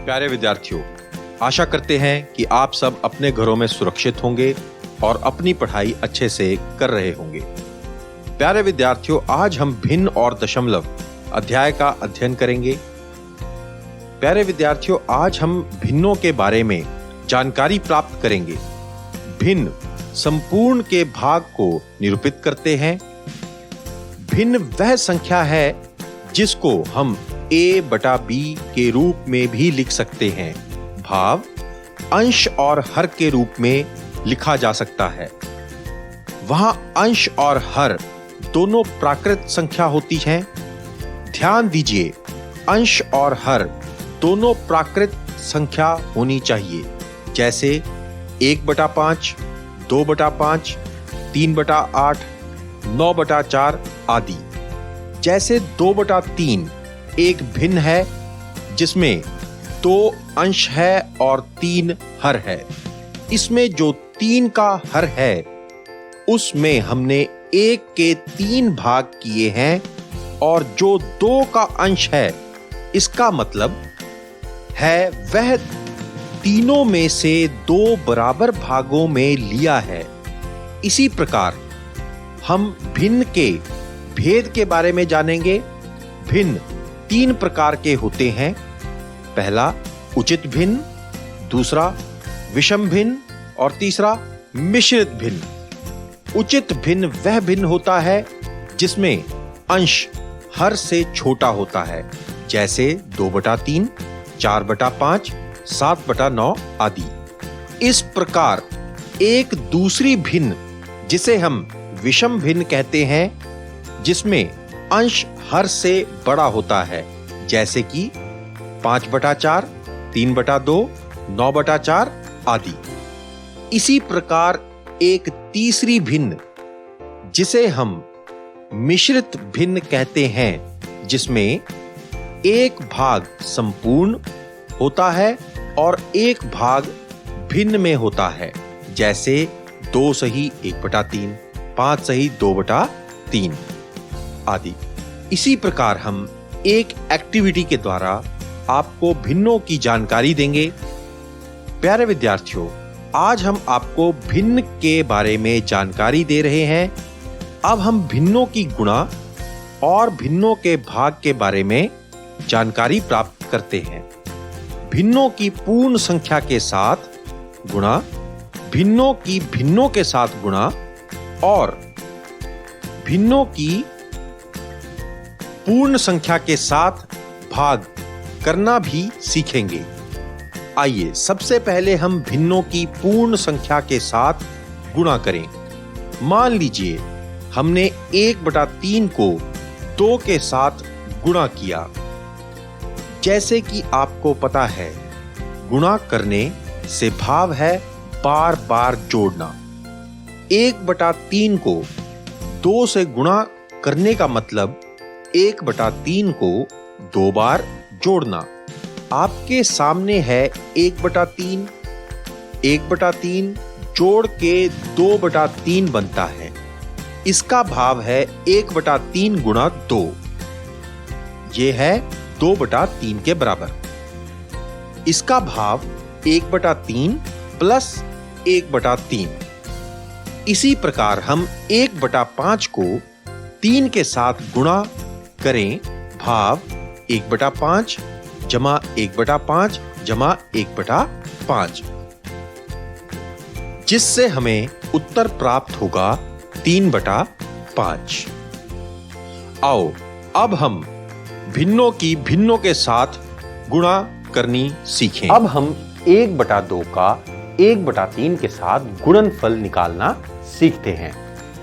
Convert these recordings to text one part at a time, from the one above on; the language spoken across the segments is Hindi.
प्यारे विद्यार्थियों, आशा करते हैं कि आप सब अपने घरों में सुरक्षित होंगे और अपनी पढ़ाई अच्छे से कर रहे होंगे। प्यारे विद्यार्थियों, आज हम भिन्न और दशमलव अध्याय का अध्ययन करेंगे। प्यारे विद्यार्थियों, आज हम भिन्नों के बारे में जानकारी प्राप्त करेंगे। भिन्न संपूर्ण के भाग को निरूपित करते हैं। भिन्न वह संख्या है जिसको हम a/b के रूप में भी लिख सकते हैं। भाव अंश और हर के रूप में लिखा जा सकता है। वहां अंश और हर दोनों प्राकृत संख्या होती हैं। ध्यान दीजिए, अंश और हर दोनों प्राकृत संख्या होनी चाहिए, जैसे 1/5, 2/5, 3/8, 9/4 आदि। जैसे 2/3 एक भिन्न है जिसमें 2 अंश है और 3 हर है। इसमें जो 3 का हर है उसमें हमने 1 के 3 भाग किए हैं, और जो 2 का अंश है इसका मतलब है वह तीनों में से 2 बराबर भागों में लिया है। इसी प्रकार हम भिन्न के भेद के बारे में जानेंगे। भिन्न 3 प्रकार के होते हैं। पहला उचित भिन्न, दूसरा विषम भिन्न और तीसरा मिश्रित भिन्न। उचित भिन्न वह भिन्न होता है जिसमें अंश हर से छोटा होता है, जैसे 2/3, 4/5, 7/9 आदि। इस प्रकार एक दूसरी भिन्न जिसे हम विषम भिन्न कहते हैं, जिसमें अंश हर से बड़ा होता है, जैसे कि 5/4, 3/2, 9/4 आदि। इसी प्रकार एक तीसरी भिन्न जिसे हम मिश्रित भिन्न कहते हैं, जिसमें एक भाग संपूर्ण होता है और एक भाग भिन्न में होता है, जैसे 2 सही 1/3, 5 सही 2/3 आदि। इसी प्रकार हम एक एक्टिविटी के द्वारा आपको भिन्नों की जानकारी देंगे। प्यारे विद्यार्थियों, आज हम आपको भिन्न के बारे में जानकारी दे रहे हैं। अब हम भिन्नों की गुणा और भिन्नों के भाग के बारे में जानकारी प्राप्त करते हैं। भिन्नों की पूर्ण संख्या के साथ गुणा, भिन्नों की भिन्नों के साथ गुणा और भिन्नों की पूर्ण संख्या के साथ भाग करना भी सीखेंगे। आइए सबसे पहले हम भिन्नों की पूर्ण संख्या के साथ गुणा करें। मान लीजिए हमने 1/3 को 2 के साथ गुणा किया। जैसे कि आपको पता है, गुणा करने से भाव है बार बार जोड़ना। 1/3 को 2 से गुणा करने का मतलब 1/3 को 2 बार जोड़ना। आपके सामने है 1/3, 1/3 जोड़ के 2/3 बनता है। इसका भाव है 1/3 गुणा 2। यह है 2/3 के बराबर। इसका भाव 1/3 प्लस 1/3। इसी प्रकार हम 1/5 को 3 के साथ गुणा करें। भाव 1/5 जमा 1/5 जमा 1/5, जिससे हमें उत्तर प्राप्त होगा 3/5। आओ अब हम भिन्नों की भिन्नों के साथ गुणा करनी सीखें। अब हम 1/2 का 1/3 के साथ गुणनफल निकालना सीखते हैं,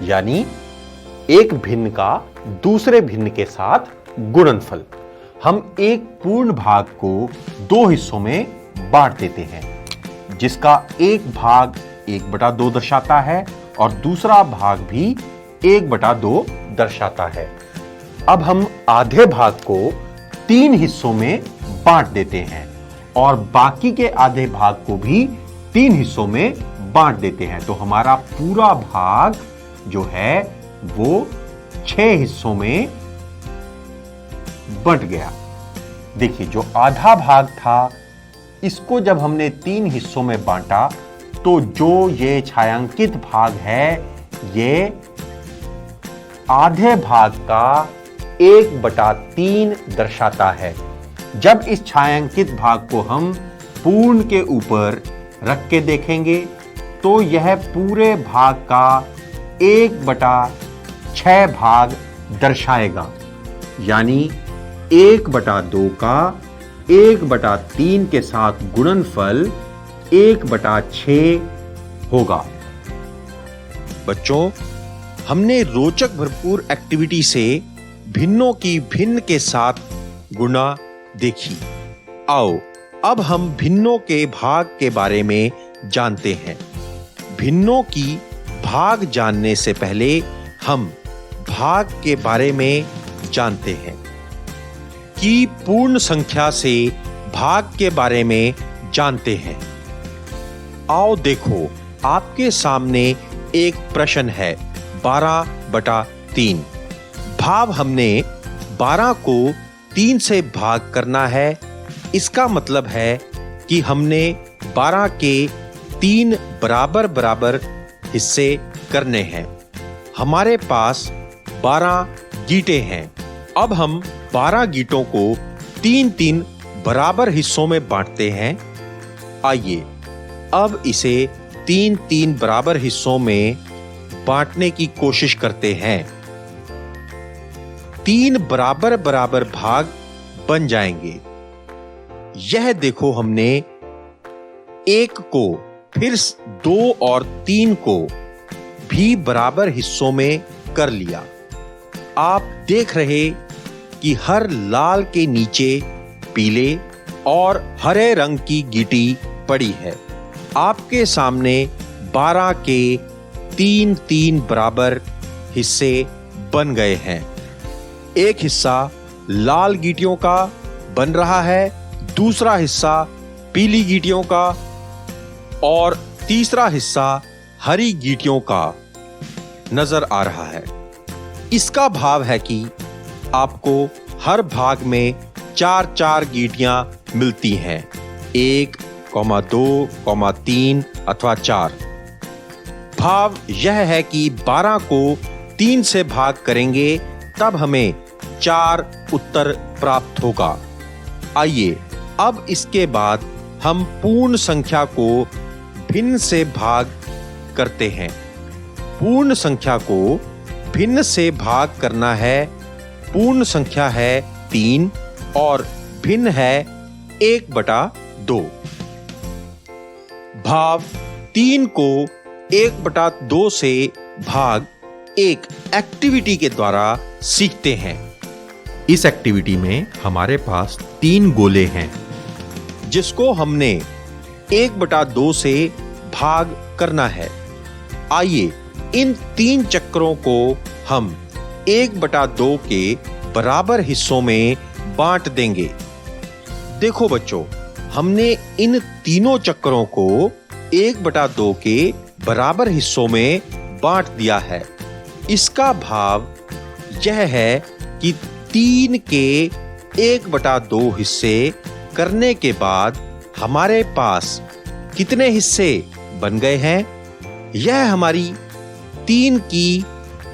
यानी एक भिन्न का दूसरे भिन्न के साथ गुणनफल। हम एक पूर्ण भाग को 2 हिस्सों में बांट देते हैं, जिसका एक भाग 1/2 दर्शाता है और दूसरा भाग भी 1/2 दर्शाता है। अब हम आधे भाग को 3 हिस्सों में बांट देते हैं और बाकी के आधे भाग को भी 3 हिस्सों में बांट देते हैं। तो हमारा पूरा भाग जो है वो 6 हिस्सों में बंट गया। देखिए, जो आधा भाग था इसको जब हमने 3 हिस्सों में बांटा तो जो ये छायांकित भाग है ये आधे भाग का 1/3 दर्शाता है। जब इस छायांकित भाग को हम पूर्ण के ऊपर रख के देखेंगे तो यह पूरे भाग का 1/6 भाग दर्शाएगा, यानी 1/2 का 1/3 के साथ गुणनफल 1/6 होगा। बच्चों, हमने रोचक भरपूर एक्टिविटी से भिन्नों की भिन्न के साथ गुणा देखी। आओ अब हम भिन्नों के भाग के बारे में जानते हैं। भिन्नों की भाग जानने से पहले हम भाग के बारे में जानते हैं कि पूर्ण संख्या से भाग के बारे में जानते हैं। आओ देखो, आपके सामने एक प्रश्न है 12/3। भाव हमने 12 को 3 से भाग करना है। इसका मतलब है कि हमने 12 के 3 बराबर बराबर हिस्से करने हैं। हमारे पास 12 गीटे हैं। अब हम 12 गीटों को 3-3 बराबर हिस्सों में बांटते हैं। आइए अब इसे 3-3 बराबर हिस्सों में बांटने की कोशिश करते हैं। 3 बराबर बराबर भाग बन जाएंगे। यह देखो, हमने 1 को फिर 2 और 3 को भी बराबर हिस्सों में कर लिया। आप देख रहे कि हर लाल के नीचे पीले और हरे रंग की गीटी पड़ी है। आपके सामने 12 के 3-3 बराबर हिस्से बन गए हैं। एक हिस्सा लाल गीटियों का बन रहा है, दूसरा हिस्सा पीली गीटियों का और तीसरा हिस्सा हरी गीटियों का नजर आ रहा है। इसका भाव है कि आपको हर भाग में 4-4 गीटियां मिलती हैं, 1, 2, 3 अथवा 4। भाव यह है कि 12 को 3 से भाग करेंगे तब हमें 4 उत्तर प्राप्त होगा। आइए अब इसके बाद हम पूर्ण संख्या को भिन्न से भाग करते हैं। पूर्ण संख्या को भिन्न से भाग करना है। पूर्ण संख्या है 3 और भिन्न है 1/2। भाव 3 को 1/2 से भाग एक एक्टिविटी के द्वारा सीखते हैं। इस एक्टिविटी में हमारे पास 3 गोले हैं जिसको हमने 1/2 से भाग करना है। आइए इन 3 चक्रों को हम 1/2 के बराबर हिस्सों में बांट देंगे। देखो बच्चों, हमने इन तीनों चक्रों को 1/2 के बराबर हिस्सों में बांट दिया है। इसका भाव यह है कि 3 के 1/2 हिस्से करने के बाद हमारे पास कितने हिस्से बन गए हैं? यह हमारी 3 की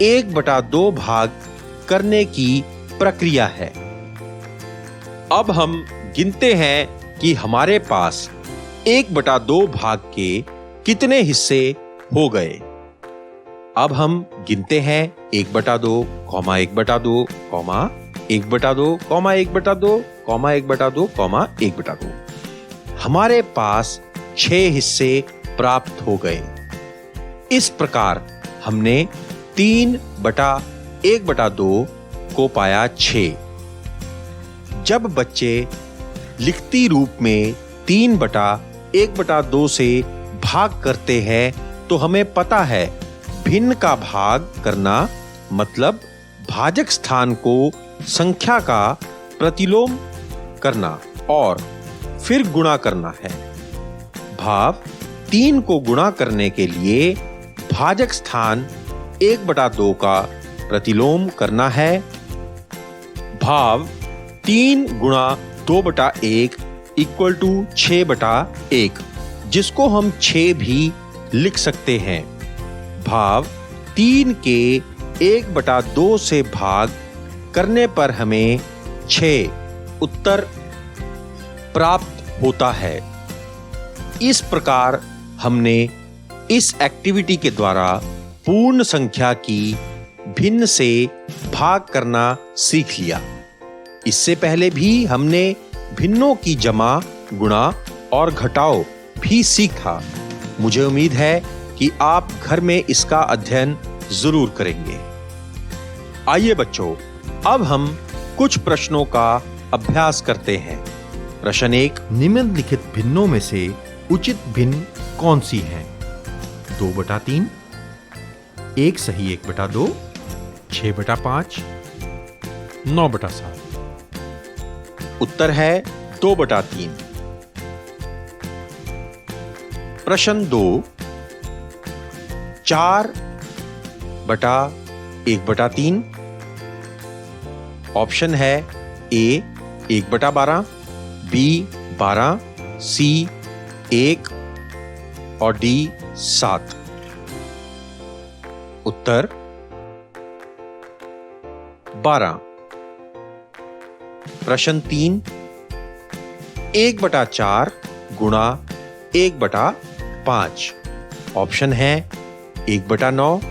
1/2 भाग करने की प्रक्रिया है। अब हम गिनते हैं कि हमारे पास 1/2 भाग के कितने हिस्से हो गए। अब हम गिनते हैं 1/2, 1/2, 1/2, 1/2, 1/2, 1/2। हमारे पास 6 हिस्से प्राप्त हो गए। इस प्रकार हमने 3/1/2 को पाया 6। जब बच्चे लिखती रूप में 3/1/2 से भाग करते हैं तो हमें पता है भिन्न का भाग करना मतलब भाजक स्थान को संख्या का प्रतिलोम करना और फिर गुणा करना है। भाव 3 को गुणा करने के लिए भाजक स्थान 1/2 का प्रतिलोम करना है। भाव 3 गुणा 2/1 इक्वल टू 6/1, जिसको हम 6 भी लिख सकते हैं। भाव 3 के 1/2 से भाग करने पर हमें 6 उत्तर प्राप्त होता है। इस प्रकार हमने इस एक्टिविटी के द्वारा पूर्ण संख्या की भिन्न से भाग करना सीख लिया। इससे पहले भी हमने भिन्नों की जमा, गुणा और घटाव भी सीखा। मुझे उम्मीद है कि आप घर में इसका अध्ययन जरूर करेंगे। आइए बच्चों, अब हम कुछ प्रश्नों का अभ्यास करते हैं। प्रश्न 1, निम्नलिखित भिन्नों में से उचित भिन्न कौन सी है? 2/3, 1 सही 1/2, 6/5, 9/7। उत्तर है 2/3। प्रश्न 2, 4/1/3। ऑप्शन है ए 1/12, बी 12, सी 1 और डी 7। उत्तर 12। प्रश्न 3, 1/4 गुणा 1/5। ऑप्शन है 1/9,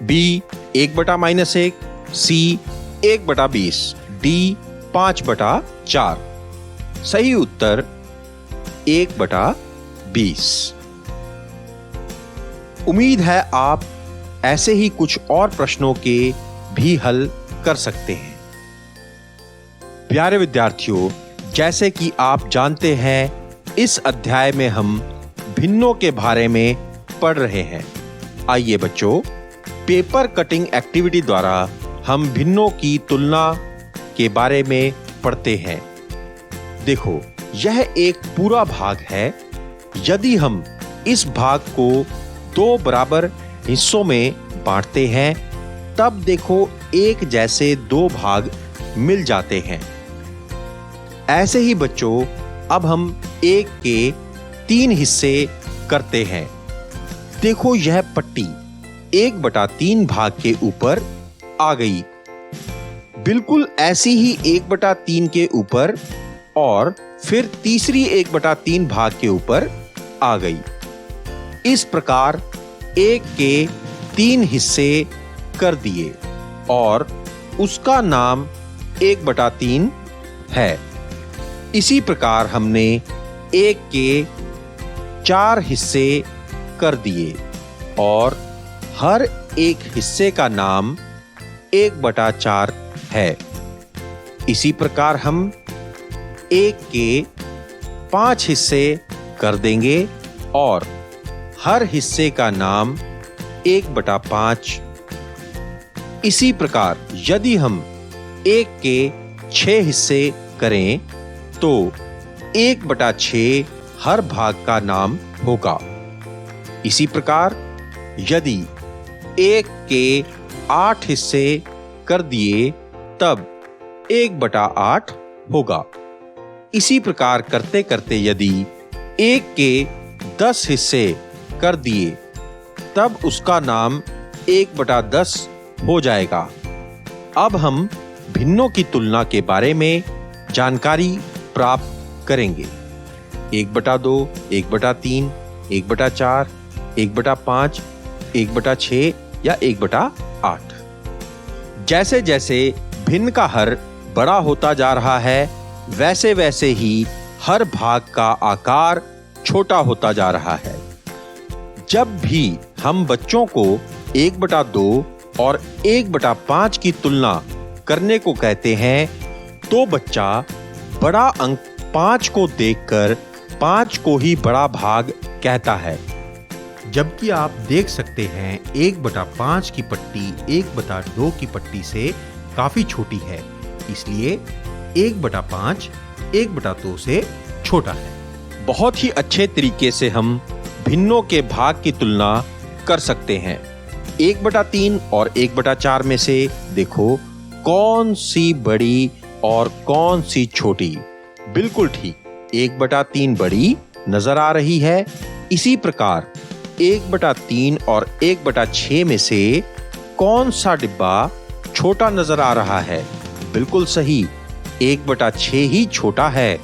बी 1/-1, सी 1/20, डी 5/4। सही उत्तर 1/20। उम्मीद है आप ऐसे ही कुछ और प्रश्नों के भी हल कर सकते हैं। प्यारे विद्यार्थियों, जैसे कि आप जानते हैं, इस अध्याय में हम भिन्नों के बारे में पढ़ रहे हैं। आइए बच्चों, पेपर कटिंग एक्टिविटी द्वारा हम भिन्नों की तुलना के बारे में पढ़ते हैं। देखो, यह एक पूरा भाग है। यदि हम इस भाग को 2 बराबर हिस्सों में बांटते हैं, तब देखो एक जैसे 2 भाग मिल जाते हैं। ऐसे ही बच्चों, अब हम 1 के 3 हिस्से करते हैं। देखो, यह पट्टी 1/3 भाग के ऊपर आ गई, बिल्कुल ऐसी ही 1/3 के ऊपर, और फिर तीसरी 1/3 भाग के ऊपर आ गई। इस प्रकार 1 के 3 हिस्से कर दिए और उसका नाम 1/3 है। इसी प्रकार हमने 1 के 4 हिस्से कर दिए और हर एक हिस्से का नाम 1/4 है। इसी प्रकार हम 1 के 5 हिस्से कर देंगे और हर हिस्से का नाम 1/5। इसी प्रकार यदि हम 1 के 6 हिस्से करें तो 1/6 हर भाग का नाम होगा। इसी प्रकार यदि 1 के 8 हिस्से कर दिए तब 1/8 होगा। इसी प्रकार करते करते यदि 1 के 10 हिस्से कर दिए तब उसका नाम 1/10 हो जाएगा। अब हम भिन्नों की तुलना के बारे में जानकारी प्राप्त करेंगे। 1/2, 1/3, 1/4, 1/5, 1/6 या 1/8। जैसे जैसे भिन्न का हर बड़ा होता जा रहा है, वैसे वैसे ही हर भाग का आकार छोटा होता जा रहा है। जब भी हम बच्चों को 1/2 और 1/5 की तुलना करने को कहते हैं, तो बच्चा बड़ा अंक 5 को देखकर 5 को ही बड़ा भाग कहता है। जबकि आप देख सकते हैं 1/5 की पट्टी 1/2 की पट्टी से काफी छोटी है, इसलिए 1/5 1/2 से छोटा है। बहुत ही अच्छे तरीके से हम भिन्नों के भाग की तुलना कर सकते हैं। 1/3 और 1/4 में से देखो कौन सी बड़ी और कौन सी छोटी? बिल्कुल ठीक, 1/3 बड़ी नजर आ रही है। इसी प्रकार 1/3 और 1/6 में से कौन सा डिब्बा छोटा नजर आ रहा है? बिल्कुल सही, 1/6 ही छोटा है।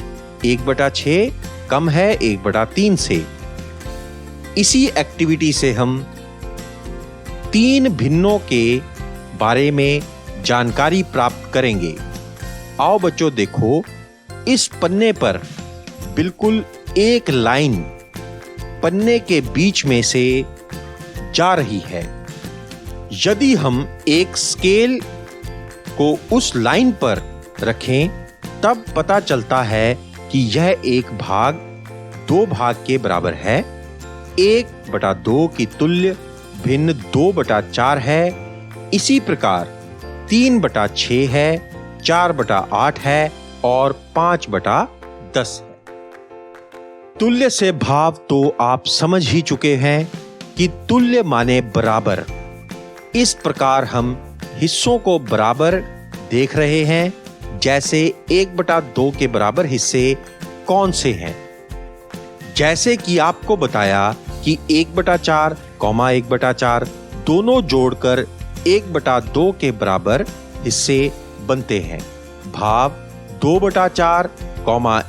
1/6 कम है 1/3 से। इसी एक्टिविटी से हम 3 भिन्नों के बारे में जानकारी प्राप्त करेंगे। आओ बच्चों देखो, इस पन्ने पर बिल्कुल एक लाइन पन्ने के बीच में से जा रही है। यदि हम एक स्केल को उस लाइन पर रखें तब पता चलता है कि यह एक भाग 2 भाग के बराबर है। 1/2 की तुल्य भिन्न 2/4 है। इसी प्रकार 3/6 है, 4/8 है और 5/10 है। तुल्य से भाव तो आप समझ ही चुके हैं कि तुल्य माने बराबर। इस प्रकार हम हिस्सों को बराबर देख रहे हैं, जैसे 1/2 के बराबर हिस्से कौन से हैं। जैसे कि आपको बताया कि 1/4, 1/4 दोनों जोड़कर 1/2 के बराबर हिस्से बनते हैं। भाव 2/4,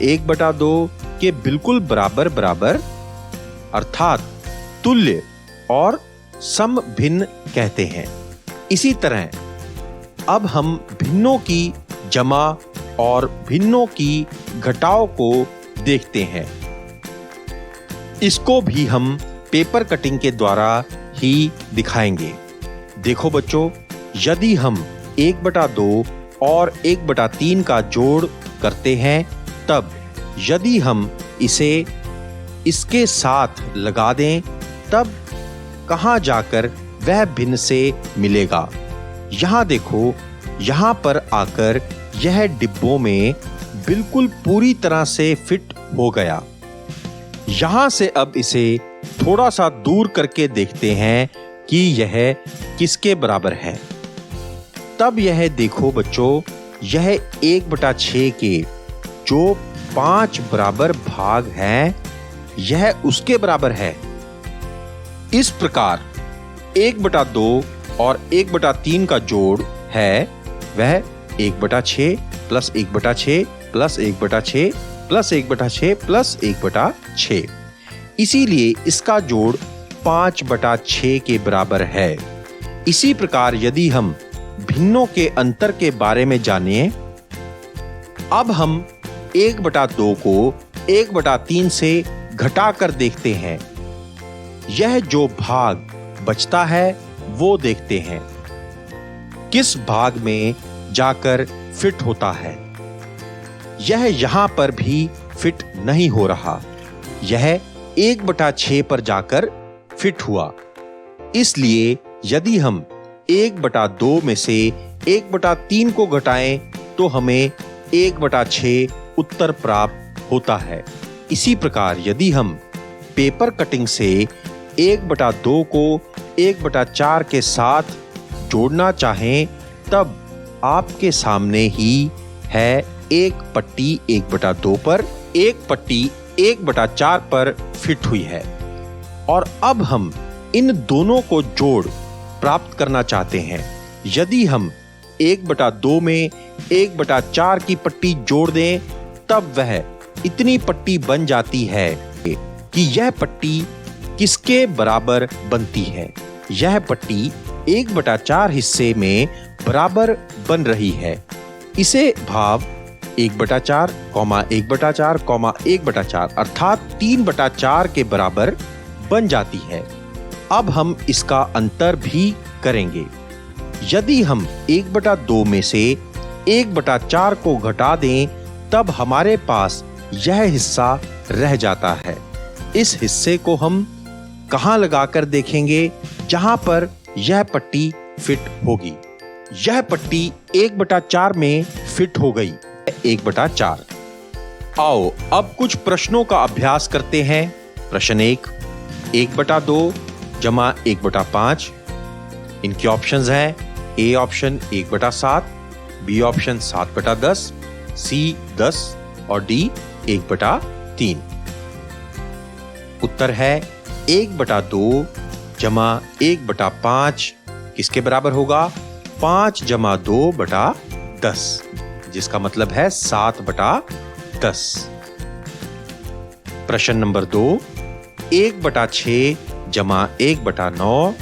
1/2 के बिल्कुल बराबर बराबर अर्थात तुल्य और सम भिन्न कहते हैं। इसी तरह अब हम भिन्नों की जमा और भिन्नों की घटाव को देखते हैं। इसको भी हम पेपर कटिंग के द्वारा ही दिखाएंगे। देखो बच्चों, यदि हम 1/2 और 1/3 का जोड़ करते हैं, तब यदि हम इसे इसके साथ लगा दें, तब कहां जाकर वह भिन्न से मिलेगा? यहां देखो, यहां पर आकर यह डिब्बों में बिल्कुल पूरी तरह से फिट हो गया। यहां से अब इसे थोड़ा सा दूर करके देखते हैं कि यह किसके बराबर है। तब यह देखो बच्चों, यह 1/6 के जो 5 बराबर भाग हैं, यह उसके बराबर है। इस प्रकार 1/2 और 1/3 का जोड़ है वह 1/6 प्लस 1/6 प्लस 1/6 प्लस 1/6 प्लस 1/6। इसीलिए इसका जोड़ 5/6 के बराबर है। इसी प्रकार यदि हम भिन्नों के अंतर के बारे में जानें, अब हम 1/2 को 1/3 से घटाकर देखते हैं। यह जो भाग बचता है वो देखते हैं किस भाग में जाकर फिट होता है। यह यहां पर भी फिट नहीं हो रहा, यह 1/6 पर जाकर फिट हुआ। इसलिए यदि हम 1/2 में से 1/3 को घटाएं तो हमें 1/6 उत्तर प्राप्त होता है। इसी प्रकार यदि हम पेपर कटिंग से 1/2 को 1/4 के साथ जोड़ना चाहें, तब आपके सामने ही है एक पट्टी 1/2 पर, एक पट्टी 1/4 पर फिट हुई है। और अब हम इन दोनों को जोड़ प्राप्त करना चाहते हैं। यदि हम 1/2 में 1/4 की पट्टी जोड़ दें, तब वह इतनी पट्टी बन जाती है कि यह पट्टी किसके बराबर बनती है। यह पट्टी 1/4 हिस्से में बराबर बन रही है। इसे भाव 1/4, 1/4, 1/4 अर्थात 3/4 के बराबर बन जाती है। अब हम इसका अंतर भी करेंगे। यदि हम 1/2 में से 1/4 को घटा दें, तब हमारे पास यह हिस्सा रह जाता है। इस हिस्से को हम कहां लगाकर देखेंगे? जहां पर यह पट्टी फिट होगी। यह पट्टी 1/4 में फिट हो गई। 1/4। आओ अब कुछ प्रश्नों का अभ्यास करते हैं। प्रश्न 1, 1/2 जमा 1/5। इनके ऑप्शंस हैं: ए ऑप्शन 1/7, बी ऑप्शन 7/10, सी 10 और डी 1/3। उत्तर है 1/2 जमा 1/5 किसके बराबर होगा? 5 जमा 2/10, जिसका मतलब है 7/10। प्रश्न नंबर 2, 1/6 जमा 1/9।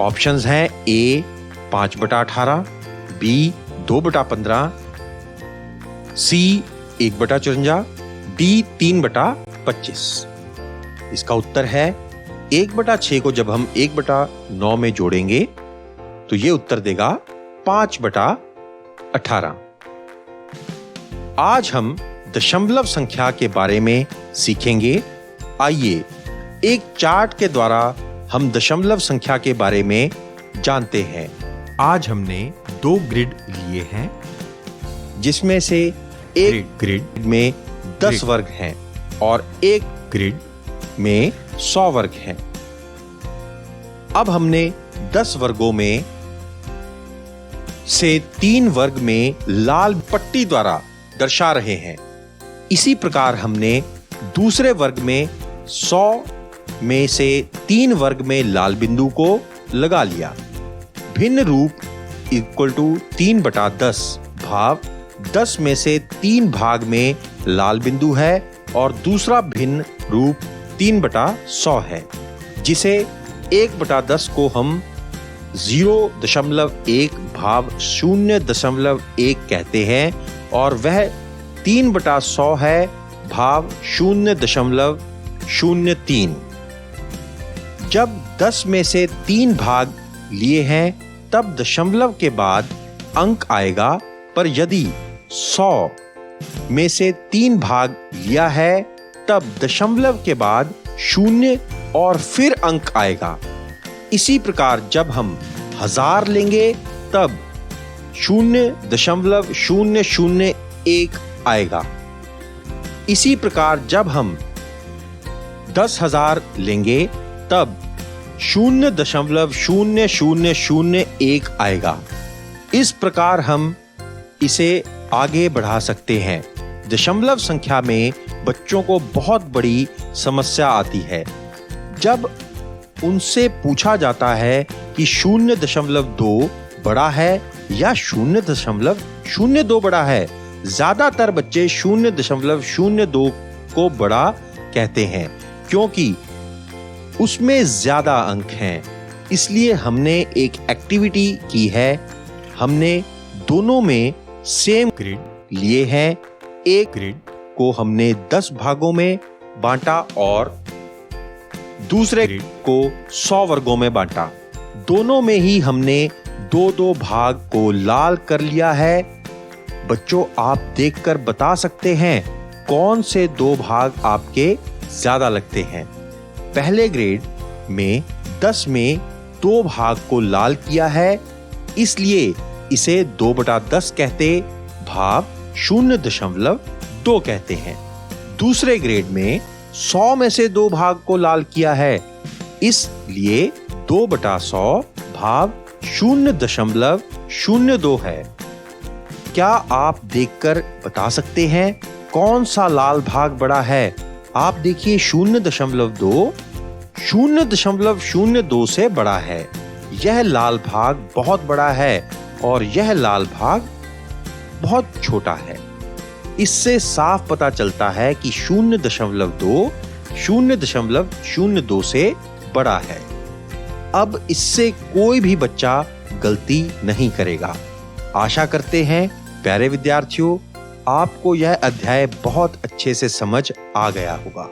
ऑप्शंस हैं ए 5/18, बी 2/15, सी 1/54, डी 3/25। इसका उत्तर है 1/6 को जब हम 1/9 में जोड़ेंगे तो ये उत्तर देगा 5/18। आज हम दशमलव संख्या के बारे में सीखेंगे। आइए एक चार्ट के द्वारा हम दशमलव संख्या के बारे में जानते हैं। आज हमने 2 ग्रिड लिए हैं, जिसमें से एक ग्रिड में 10 वर्ग हैं और एक ग्रिड में 100 वर्ग हैं। अब हमने 10 वर्गों में से 3 वर्ग में लाल पट्टी द्वारा दर्शा रहे हैं। इसी प्रकार हमने दूसरे वर्ग में 100 में से 3 वर्ग में लाल बिंदु को लगा लिया। भिन्न रूप इक्वल टू 3/10 भाव 10 में से 3 भाग में लाल बिंदु है और दूसरा भिन्न रूप 3/100 है, जिसे 1/10 को हम 0.1 भाव 0.1 कहते हैं और वह 3/100 है भाव 0.03। जब 10 में से 3 भाग लिए हैं तब दशमलव के बाद अंक आएगा, पर यदि 100 में से 3 भाग लिया है तब दशमलव के बाद 0 और फिर अंक आएगा। इसी प्रकार जब हम 1000 लेंगे तब 0.001 आएगा। इसी प्रकार जब हम 10,000 लेंगे तब 0.0001 आएगा। इस प्रकार हम इसे आगे बढ़ा सकते हैं। दशमलव संख्या में बच्चों को बहुत बड़ी समस्या आती है जब उनसे पूछा जाता है कि 0.2 बड़ा है या 0.02 बड़ा है। ज्यादातर बच्चे 0.02 को बड़ा कहते हैं क्योंकि उसमें ज्यादा अंक हैं। इसलिए हमने एक एक्टिविटी की है। हमने दोनों में सेम ग्रिड लिए हैं। एक ग्रिड को हमने 10 भागों में बांटा और दूसरे ग्रिड को 100 वर्गों में बांटा। दोनों में ही हमने 2-2 भाग को लाल कर लिया है। बच्चों, आप देखकर बता सकते हैं कौन से 2 भाग आपके ज्यादा लगते हैं। पहले ग्रेड में 10 में 2 भाग को लाल किया है, इसलिए इसे 2/10 कहते भाव 0.2 कहते हैं। दूसरे ग्रेड में 100 में से 2 भाग को लाल किया है, इसलिए 2/100 भाव 0.02 है। क्या आप देखकर बता सकते हैं कौन सा लाल भाग बड़ा है? आप देखिए 0.02 से बड़ा है। यह लाल भाग बहुत बड़ा है और यह लाल भाग बहुत छोटा है। इससे साफ पता चलता है कि 0.2 से बड़ा है। अब इससे कोई भी बच्चा गलती नहीं करेगा। आशा करते हैं प्यारे विद्यार्थियों, आपको यह अध्याय बहुत अच्छे से समझ आ गया होगा।